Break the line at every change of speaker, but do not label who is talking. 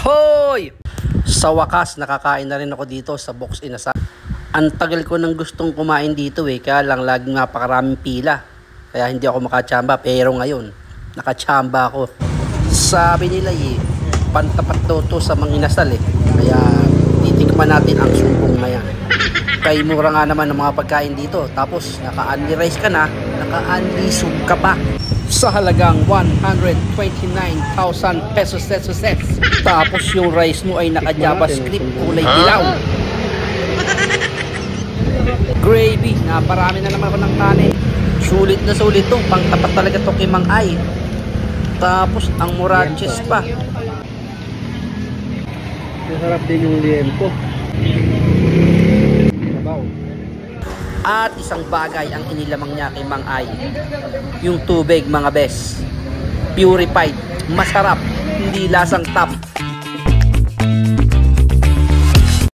Hoy! Sa wakas, nakakain na rin ako dito sa Box Inasal. Ang tagal ko nang gustong kumain dito kaya lang laging napakaraming pila. Kaya hindi ako makachamba, pero ngayon, nakachamba ako. Sabi nila pantapat daw to sa mga inasal Kaya titikman natin ang sumpong na yan. Kaya mura nga naman ng mga pagkain dito. Tapos naka-unli rice ka na, naka-unli soup ka pa. Sa halagang 129,000 pesos. Tapos yung rice mo ay naka-JavaScript kulay dilaw. Gravy, naparami na naman ako ng kanin. Sulit na sulit to, pang tapat talaga to kay Mang Ay. Tapos ang moraches pa.
Masarap din yung liempo.
At isang bagay ang inilamang niya kay Mang Ay. Yung tubig mga bes. Purified, masarap, hindi lasang tap.